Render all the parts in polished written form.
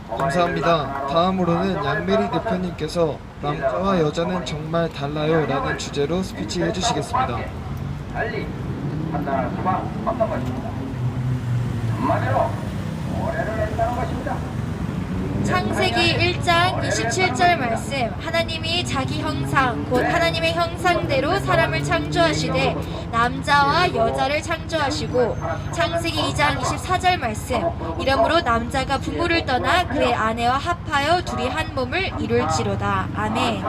감사합니다. 다음으로는 양메리 대표님께서 남자와 여자는 정말 달라요 라는 주제로 스피치 해주시겠습니다. 달리 판단할 수가 없는 것입니다. 한마디로 오해를 했다는 것입니다. 창세기 1장 27절 말씀, 하나님이 자기 형상 곧 하나님의 형상대로 사람을 창조하시되 남자와 여자를 창조하시고, 창세기 2장 24절 말씀, 이러므로 남자가 부모를 떠나 그의 아내와 합하여 둘이 한 몸을 이룰지로다. 아멘.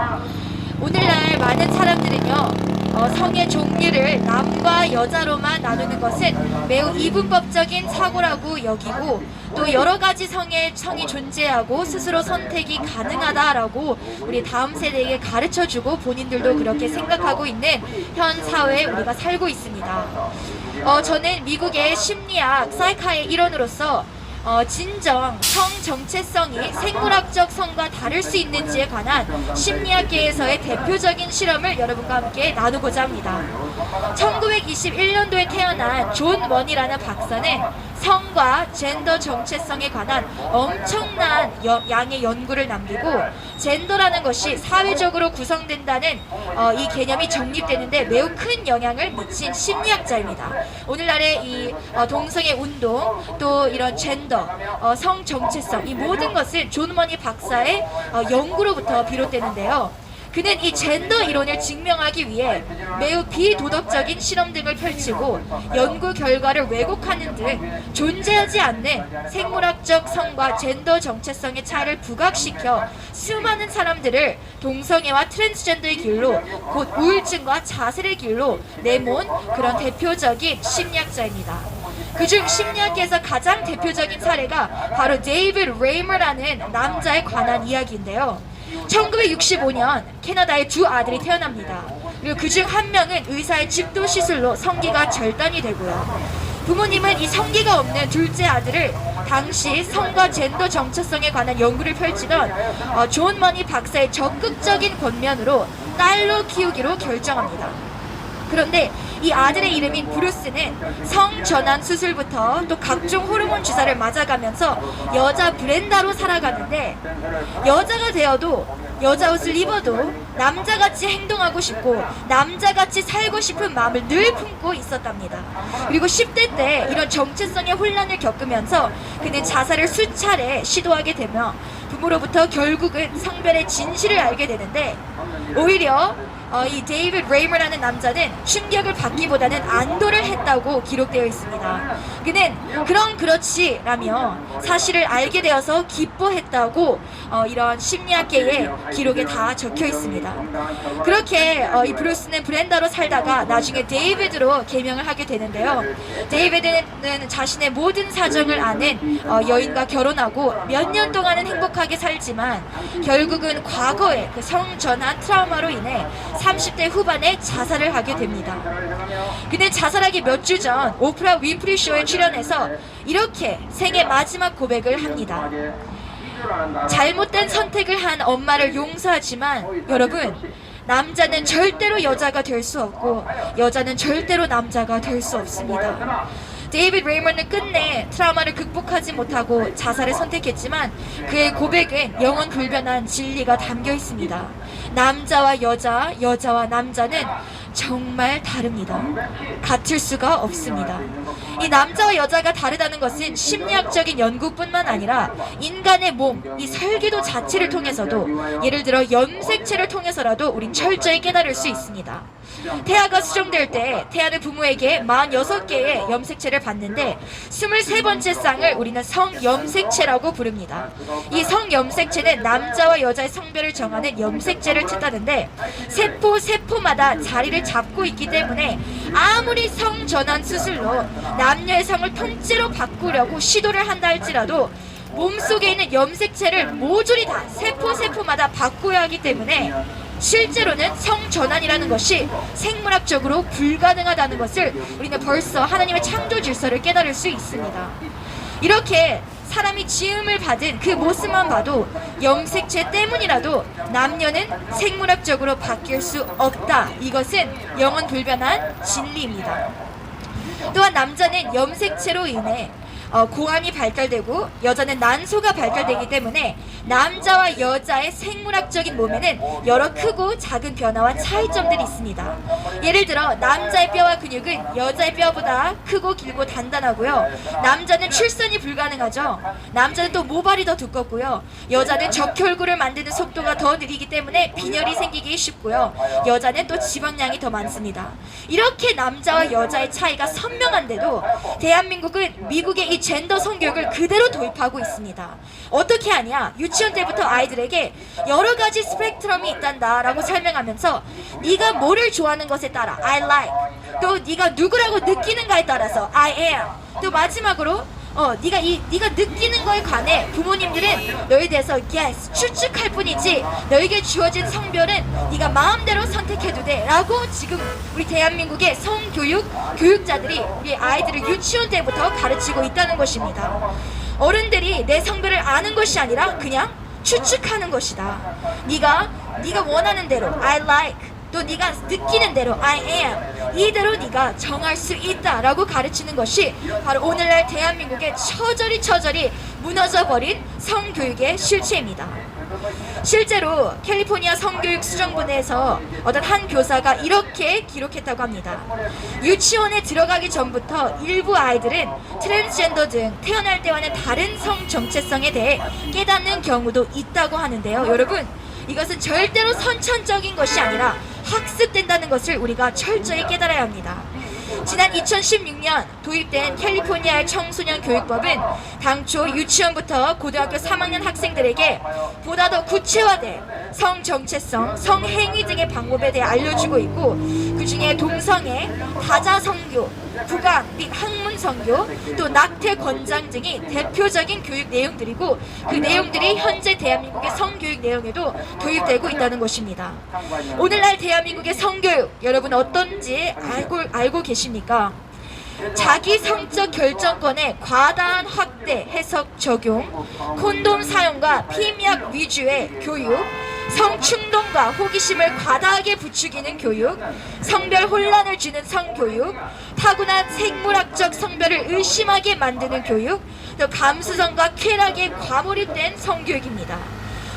오늘날 많은 사람들은요, 성의 종류를 남과 여자로만 나누는 것은 매우 이분법적인 사고라고 여기고, 또 여러가지 성이 존재하고 스스로 선택이 가능하다라고 우리 다음 세대에게 가르쳐주고 본인들도 그렇게 생각하고 있는 현 사회에 우리가 살고 있습니다. 저는 미국의 심리학 사이카의 일원으로서 진정 성 정체성이 생물학적 성과 다를 수 있는지에 관한 심리학계에서의 대표적인 실험을 여러분과 함께 나누고자 합니다. 1921년도에 태어난 존 원이라는 박사는 성과 젠더 정체성에 관한 엄청난 양의 연구를 남기고, 젠더라는 것이 사회적으로 구성된다는 이 개념이 정립되는데 매우 큰 영향을 미친 심리학자입니다. 오늘날의 이 동성애 운동, 또 이런 젠더, 성 정체성, 이 모든 것은 존 원이 박사의 연구로부터 비롯되는데요. 그는 이 젠더 이론을 증명하기 위해 매우 비도덕적인 실험 등을 펼치고 연구 결과를 왜곡하는 등 존재하지 않는 생물학적 성과 젠더 정체성의 차이를 부각시켜 수많은 사람들을 동성애와 트랜스젠더의 길로, 곧 우울증과 자살의 길로 내몬 그런 대표적인 심리학자입니다. 그중 심리학계에서 가장 대표적인 사례가 바로 데이비드 레이머라는 남자에 관한 이야기인데요. 1965년 캐나다에 두 아들이 태어납니다. 그리고 그중 한 명은 의사의 집도 시술로 성기가 절단이 되고요. 부모님은 이 성기가 없는 둘째 아들을 당시 성과 젠더 정체성에 관한 연구를 펼치던 존 머니 박사의 적극적인 권면으로 딸로 키우기로 결정합니다. 그런데 이 아들의 이름인 브루스는 성전환 수술부터 또 각종 호르몬 주사를 맞아가면서 여자 브렌다로 살아가는데, 여자가 되어도 여자 옷을 입어도 남자같이 행동하고 싶고 남자같이 살고 싶은 마음을 늘 품고 있었답니다. 그리고 10대 때 이런 정체성의 혼란을 겪으면서 그는 자살을 수차례 시도하게 되며 부모로부터 결국은 성별의 진실을 알게 되는데, 오히려 이 데이비드 레이머라는 남자는 충격을 받기보다는 안도를 했다고 기록되어 있습니다. 그는 그렇지 라며 사실을 알게 되어서 기뻐했다고 이런 심리학계의 기록에 다 적혀 있습니다. 그렇게 이 브루스는 브렌다로 살다가 나중에 데이비드로 개명을 하게 되는데요. 데이비드는 자신의 모든 사정을 아는 여인과 결혼하고 몇 년 동안은 행복하게 살지만 결국은 과거의 그 성전환 트라우마로 인해 30대 후반에 자살을 하게 됩니다. 그는 자살하기 몇 주 전 오프라 윈프리 쇼에 출연해서 이렇게 생애 마지막 고백을 합니다. 잘못된 선택을 한 엄마를 용서하지만 여러분, 남자는 절대로 여자가 될 수 없고 여자는 절대로 남자가 될 수 없습니다. 데이비드 레이먼은 끝내 트라우마를 극복하지 못하고 자살을 선택했지만 그의 고백엔 영원 불변한 진리가 담겨 있습니다. 남자와 여자, 여자와 남자는 정말 다릅니다. 같을 수가 없습니다. 이 남자와 여자가 다르다는 것은 심리학적인 연구뿐만 아니라 인간의 몸, 이 설계도 자체를 통해서도, 예를 들어 염색체를 통해서라도 우린 철저히 깨달을 수 있습니다. 태아가 수정될 때 태아는 부모에게 46개의 염색체를 받는데 23번째 쌍을 우리는 성염색체라고 부릅니다. 이 성염색체는 남자와 여자의 성별을 정하는 염색체를 뜻하는데 세포마다 자리를 잡고 있기 때문에 아무리 성전환 수술로 남녀의 성을 통째로 바꾸려고 시도를 한다 할지라도 몸속에 있는 염색체를 모조리 다 세포마다 바꿔야 하기 때문에 실제로는 성전환이라는 것이 생물학적으로 불가능하다는 것을 우리는 벌써 하나님의 창조 질서를 깨달을 수 있습니다. 이렇게 사람이 지음을 받은 그 모습만 봐도 염색체 때문이라도 남녀는 생물학적으로 바뀔 수 없다. 이것은 영원 불변한 진리입니다. 또한 남자는 염색체로 인해 고환이 발달되고 여자는 난소가 발달되기 때문에 남자와 여자의 생물학적인 몸에는 여러 크고 작은 변화와 차이점들이 있습니다. 예를 들어 남자의 뼈와 근육은 여자의 뼈보다 크고 길고 단단하고요. 남자는 출산이 불가능하죠. 남자는 또 모발이 더 두껍고요. 여자는 적혈구를 만드는 속도가 더 느리기 때문에 빈혈이 생기기 쉽고요. 여자는 또 지방량이 더 많습니다. 이렇게 남자와 여자의 차이가 선명한데도 대한민국은 미국의 이 젠더 성교육을 그대로 도입하고 있습니다. 어떻게 하냐? 유치원 때부터 아이들에게 여러 가지 스펙트럼이 있단다 라고 설명하면서 네가 뭐를 좋아하는 것에 따라 I like, 또 네가 누구라고 느끼는가에 따라서 I am, 또 마지막으로 네가 느끼는 거에 관해 부모님들은 너에 대해서 yes, 추측할 뿐이지 너에게 주어진 성별은 네가 마음대로 선택해도 돼 라고 지금 우리 대한민국의 성교육 교육자들이 우리 아이들을 유치원 때부터 가르치고 있다는 것입니다. 어른들이 내 성별을 아는 것이 아니라 그냥 추측하는 것이다. 네가 원하는 대로 I like, 또 네가 느끼는 대로 I am, 이대로 네가 정할 수 있다라고 가르치는 것이 바로 오늘날 대한민국의 처절히 무너져버린 성교육의 실체입니다. 실제로 캘리포니아 성교육 수정부에서 어떤 한 교사가 이렇게 기록했다고 합니다. 유치원에 들어가기 전부터 일부 아이들은 트랜스젠더 등 태어날 때와는 다른 성 정체성에 대해 깨닫는 경우도 있다고 하는데요. 여러분, 이것은 절대로 선천적인 것이 아니라 학습된다는 것을 우리가 철저히 깨달아야 합니다. 지난 2016년 도입된 캘리포니아의 청소년 교육법은 당초 유치원부터 고등학교 3학년 학생들에게 보다 더 구체화된 성 정체성, 성행위 등의 방법에 대해 알려주고 있고, 그 중에 동성애, 다자성교, 부강 및 학문성교, 또 낙태 권장 등이 대표적인 교육 내용들이고, 그 내용들이 현재 대한민국의 성교육 내용에도 도입되고 있다는 것입니다. 오늘날 대한민국의 성교육, 여러분 어떤지 알고 계십니까? 자기 성적 결정권의 과다한 확대, 해석, 적용, 콘돔 사용과 피임약 위주의 교육, 성충동과 호기심을 과다하게 부추기는 교육, 성별 혼란을 주는 성교육, 타고난 생물학적 성별을 의심하게 만드는 교육, 또 감수성과 쾌락에 과몰입된 성교육입니다.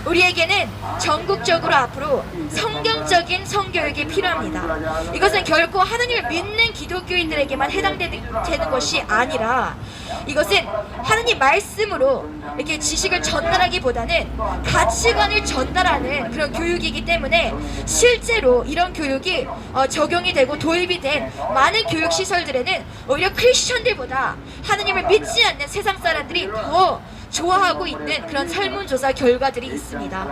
우리에게는 전국적으로 앞으로 성경적인 성교육이 필요합니다. 이것은 결코 하느님을 믿는 기독교인들에게만 해당되는 것이 아니라, 이것은 하느님 말씀으로 이렇게 지식을 전달하기보다는 가치관을 전달하는 그런 교육이기 때문에 실제로 이런 교육이 적용이 되고 도입이 된 많은 교육시설들에는 오히려 크리스천들보다 하느님을 믿지 않는 세상 사람들이 더 좋아하고 있는 그런 설문조사 결과들이 있습니다.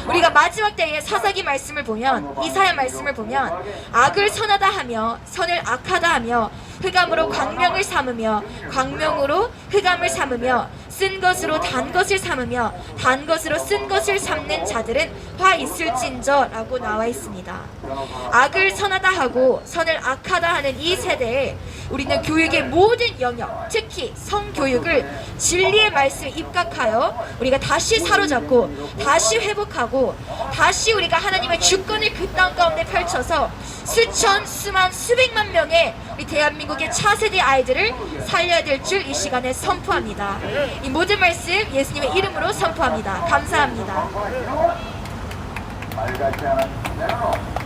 우리가 마지막 때의 사사기 말씀을 보면, 이사야 말씀을 보면, 악을 선하다 하며 선을 악하다 하며 흑암으로 광명을 삼으며 광명으로 흑암을 삼으며 쓴 것으로 단 것을 삼으며 단 것으로 쓴 것을 삼는 자들은 화 있을진저 라고 나와 있습니다. 악을 선하다 하고 선을 악하다 하는 이 세대에 우리는 교육의 모든 영역, 특히 성교육을 진리의 말씀에 입각하여 우리가 다시 사로잡고 다시 회복하고 다시 우리가 하나님의 주권을 그 땅 가운데 펼쳐서 수천, 수만, 수백만 명의 우리 대한민국의 차세대 아이들을 살려야 될 줄 이 시간에 선포합니다. 이 모든 말씀 예수님의 이름으로 선포합니다. 감사합니다. 말 같지 않아.